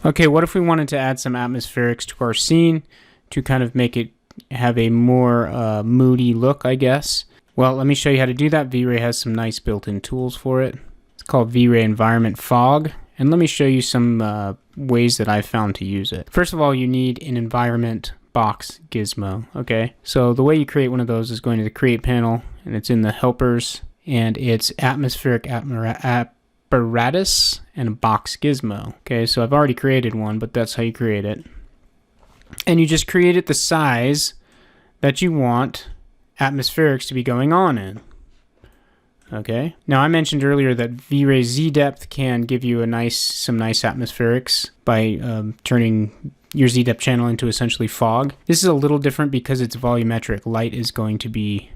Okay, what if we wanted to add some atmospherics to our scene to kind of make it have a more moody look, I guess? Well, let me show you how to do that. Vray has some nice built-in tools for it. It's called Vray Environment Fog. And let me show you some ways that I've found to use it. First of all, you need an environment box gizmo, okay? So the way you create one of those is going to the create panel, and it's in the helpers, and it's atmospheric apparatus and a box gizmo. Okay, so I've already created one, but that's how you create it. And you just create it the size that you want atmospherics to be going on in. Okay, now I mentioned earlier that Vray Z depth can give you some nice atmospherics by turning your Z depth channel into essentially fog. This is a little different because it's volumetric. Light is going to be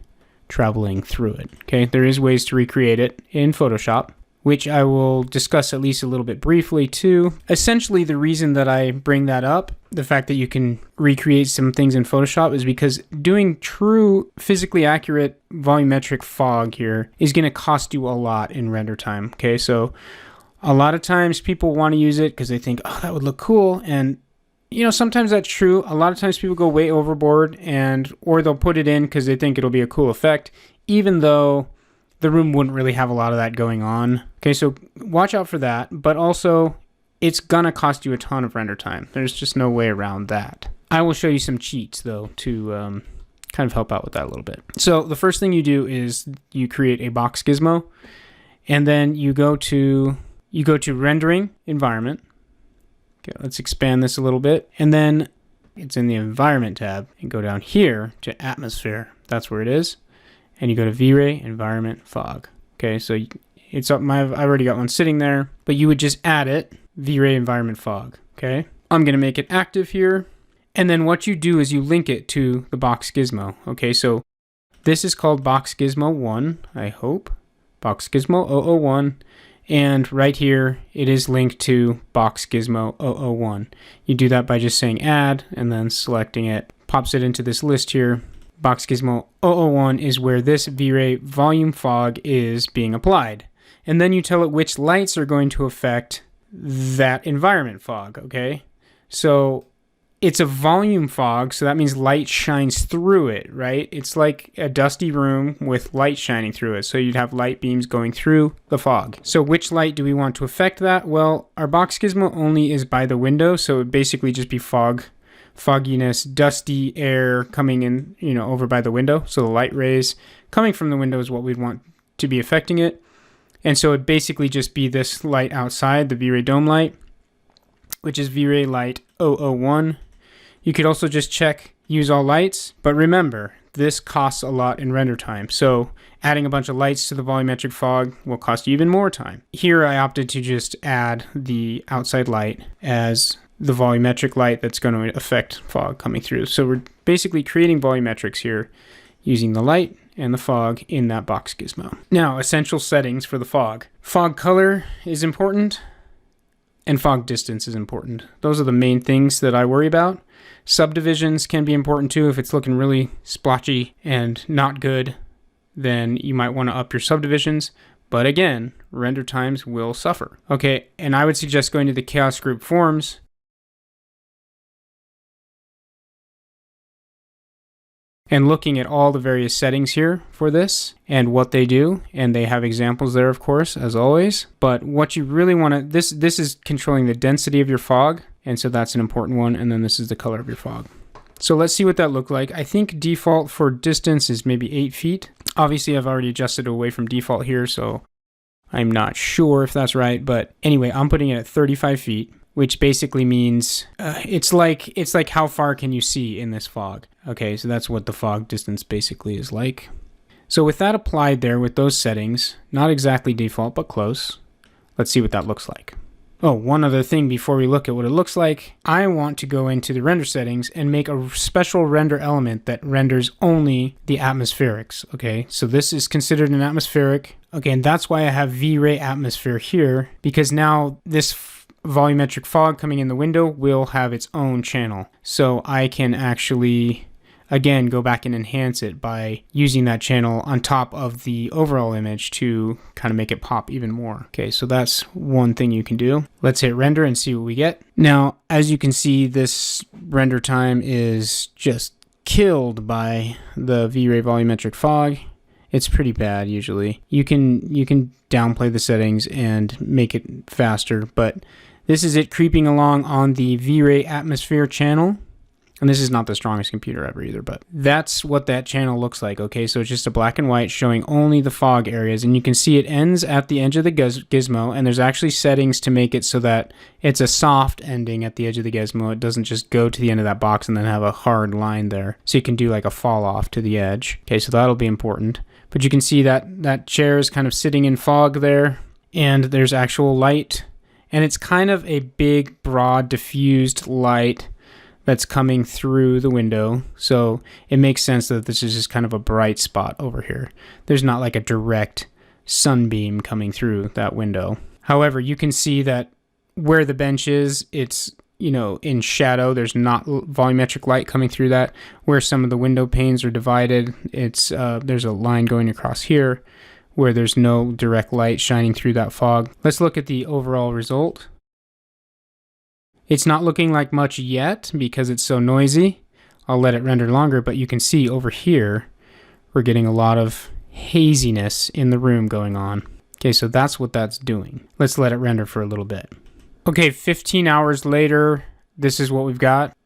traveling through it. Okay, there is ways to recreate it in Photoshop, which I will discuss at least a little bit briefly too. Essentially, the reason that I bring that up, the fact that you can recreate some things in Photoshop, is because doing true physically accurate volumetric fog here is going to cost you a lot in render time. Okay, so a lot of times people want to use it because they think, oh, that would look cool. And you know, sometimes that's true. A lot of times people go way overboard, or they'll put it in because they think it'll be a cool effect, even though the room wouldn't really have a lot of that going on. Okay, so watch out for that, but also it's gonna cost you a ton of render time. There's just no way around that. I will show you some cheats though to kind of help out with that a little bit. So the first thing you do is you create a box gizmo, and then you go to rendering environment. Okay, let's expand this a little bit, and then it's in the environment tab, and go down here to atmosphere. That's where it is. And you go to Vray Environment Fog. Okay, so it's up. I've already got one sitting there, but you would just add it, Vray Environment Fog. Okay, I'm gonna make it active here, and then what you do is you link it to the box gizmo. Okay, so this is called Box Gizmo 1, I hope. Box Gizmo 001, and right here it is linked to Box Gizmo 001. You do that by just saying add and then selecting it, pops it into this list here. Box Gizmo 001 is where this Vray volume fog is being applied. And then you tell it which lights are going to affect that environment fog, okay? So it's a volume fog, so that means light shines through it, right? It's like a dusty room with light shining through it. So you'd have light beams going through the fog. So which light do we want to affect that? Well, our Box Gizmo only is by the window, so it would basically just be fogginess, dusty air coming in, you know, over by the window. So the light rays coming from the window is what we'd want to be affecting it. And so it'd basically just be this light outside, the Vray dome light, which is Vray light 001. You could also just check use all lights, but remember, this costs a lot in render time. So adding a bunch of lights to the volumetric fog will cost you even more time. Here I opted to just add the outside light as the volumetric light that's going to affect fog coming through. So we're basically creating volumetrics here using the light and the fog in that box gizmo. Now, essential settings for the fog. Fog color is important, and fog distance is important. Those are the main things that I worry about. Subdivisions can be important too. If it's looking really splotchy and not good, then you might want to up your subdivisions. But again, render times will suffer. Okay, and I would suggest going to the Chaos Group forums and looking at all the various settings here for this and what they do. And they have examples there, of course, as always. But what you really want to, this is controlling the density of your fog. And so that's an important one. And then this is the color of your fog. So let's see what that looked like. I think default for distance is maybe 8 feet. Obviously, I've already adjusted away from default here, so I'm not sure if that's right. But anyway, I'm putting it at 35 feet, which basically means it's like how far can you see in this fog. Okay, so that's what the fog distance basically is like. So with that applied there with those settings, not exactly default, but close, let's see what that looks like. Oh, one other thing before we look at what it looks like, I want to go into the render settings and make a special render element that renders only the atmospherics, okay? So this is considered an atmospheric. Okay, and that's why I have Vray atmosphere here, because now this volumetric fog coming in the window will have its own channel. So I can actually again, go back and enhance it by using that channel on top of the overall image to kind of make it pop even more. Okay, so that's one thing you can do. Let's hit render and see what we get. Now, as you can see, this render time is just killed by the V-Ray volumetric fog. It's pretty bad usually. You can downplay the settings and make it faster, but this is it creeping along on the V-Ray atmosphere channel. And this is not the strongest computer ever either, but that's what that channel looks like. Okay, so it's just a black and white showing only the fog areas, and you can see it ends at the edge of the gizmo, and there's actually settings to make it so that it's a soft ending at the edge of the gizmo. It doesn't just go to the end of that box and then have a hard line there. So you can do like a fall off to the edge. Okay, so that'll be important. But you can see that that chair is kind of sitting in fog there, and there's actual light, and it's kind of a big, broad, diffused light that's coming through the window. So it makes sense that this is just kind of a bright spot over here. There's not like a direct sunbeam coming through that window. However, you can see that where the bench is, it's, you know, in shadow. There's not volumetric light coming through that. Where some of the window panes are divided, it's there's a line going across here where there's no direct light shining through that fog. Let's look at the overall result. It's not looking like much yet because it's so noisy. I'll let it render longer, but you can see over here, we're getting a lot of haziness in the room going on. Okay, so that's what that's doing. Let's let it render for a little bit. Okay, 15 hours later, this is what we've got.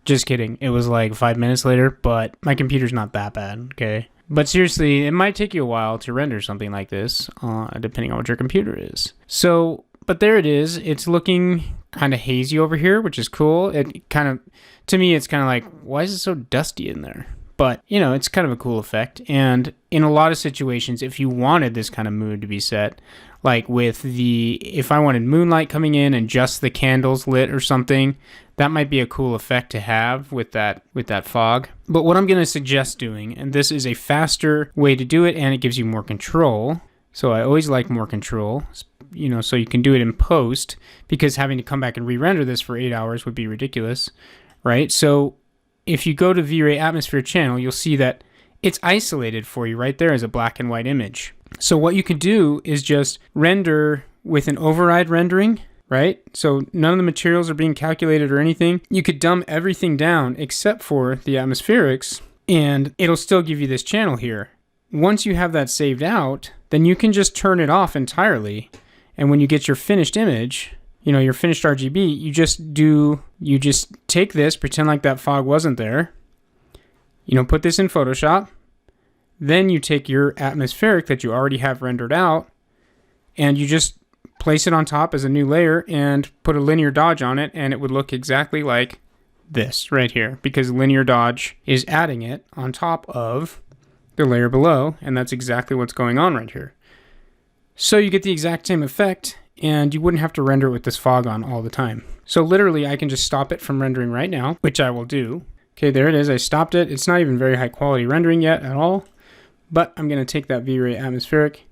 Just kidding. It was like 5 minutes later, but my computer's not that bad, okay? But seriously, it might take you a while to render something like this, depending on what your computer is. So, but there it is. It's looking kind of hazy over here, which is cool. It kind of, to me, it's kind of like, why is it so dusty in there? But, you know, it's kind of a cool effect. And in a lot of situations, if you wanted this kind of mood to be set, like with if I wanted moonlight coming in and just the candles lit or something, that might be a cool effect to have with that fog. But what I'm going to suggest doing, and this is a faster way to do it, and it gives you more control. So I always like more control, you know, so you can do it in post, because having to come back and re-render this for 8 hours would be ridiculous, right? So if you go to V-Ray Atmosphere channel, you'll see that it's isolated for you right there as a black and white image. So what you could do is just render with an override rendering, right? So none of the materials are being calculated or anything. You could dumb everything down except for the atmospherics, and it'll still give you this channel here. Once you have that saved out, then you can just turn it off entirely. And when you get your finished image, you know, your finished RGB, you just take this, pretend like that fog wasn't there, you know, put this in Photoshop. Then you take your atmospheric that you already have rendered out, and you just place it on top as a new layer and put a linear dodge on it, and it would look exactly like this right here, because linear dodge is adding it on top of the layer below, and that's exactly what's going on right here. So you get the exact same effect, and you wouldn't have to render it with this fog on all the time. So literally, I can just stop it from rendering right now, which I will do. Okay, there it is. I stopped it. It's not even very high quality rendering yet at all, but I'm going to take that V-Ray atmospheric,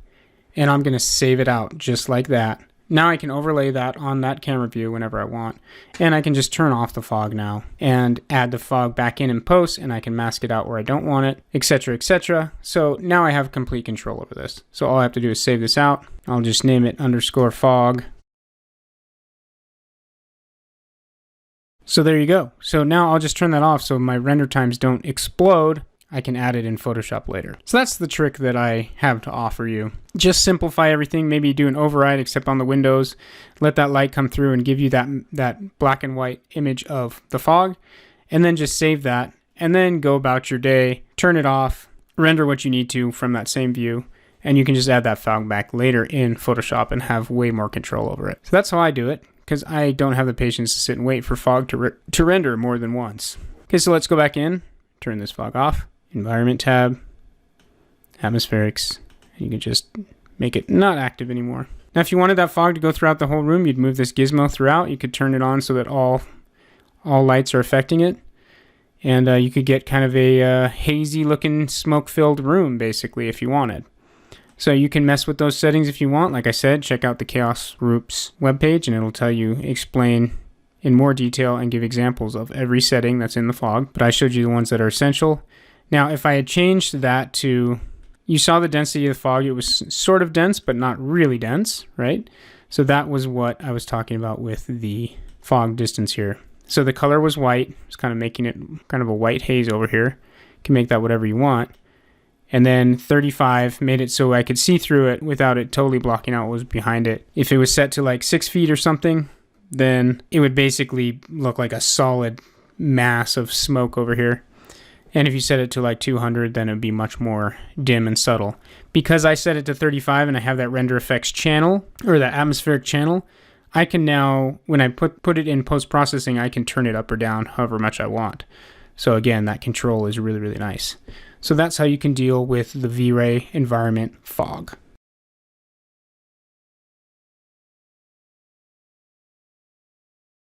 and I'm going to save it out just like that. Now I can overlay that on that camera view whenever I want, and I can just turn off the fog now and add the fog back in post, and I can mask it out where I don't want it, etc., etc. So now I have complete control over this. So all I have to do is save this out. I'll just name it _fog. So there you go. So now I'll just turn that off so my render times don't explode. I can add it in Photoshop later. So that's the trick that I have to offer you. Just simplify everything. Maybe do an override except on the windows. Let that light come through and give you that black and white image of the fog. And then just save that. And then go about your day. Turn it off. Render what you need to from that same view. And you can just add that fog back later in Photoshop and have way more control over it. So that's how I do it, because I don't have the patience to sit and wait for fog to render more than once. Okay, so let's go back in. Turn this fog off. Environment tab, atmospherics, and you can just make it not active anymore. Now, if you wanted that fog to go throughout the whole room, you'd move this gizmo throughout. You could turn it on so that all lights are affecting it, and you could get kind of a hazy-looking, smoke-filled room, basically, if you wanted. So you can mess with those settings if you want. Like I said, check out the Chaos Groups webpage, and it'll tell you, explain in more detail and give examples of every setting that's in the fog, but I showed you the ones that are essential. Now, if I had changed that to, you saw the density of the fog, it was sort of dense, but not really dense, right? So that was what I was talking about with the fog distance here. So the color was white, it's kind of making it kind of a white haze over here. You can make that whatever you want. And then 35 made it so I could see through it without it totally blocking out what was behind it. If it was set to like 6 feet or something, then it would basically look like a solid mass of smoke over here. And if you set it to like 200, then it would be much more dim and subtle. Because I set it to 35 and I have that render effects channel, or that atmospheric channel, I can now, when I put it in post-processing, I can turn it up or down however much I want. So again, that control is really, really nice. So that's how you can deal with the V-Ray environment fog.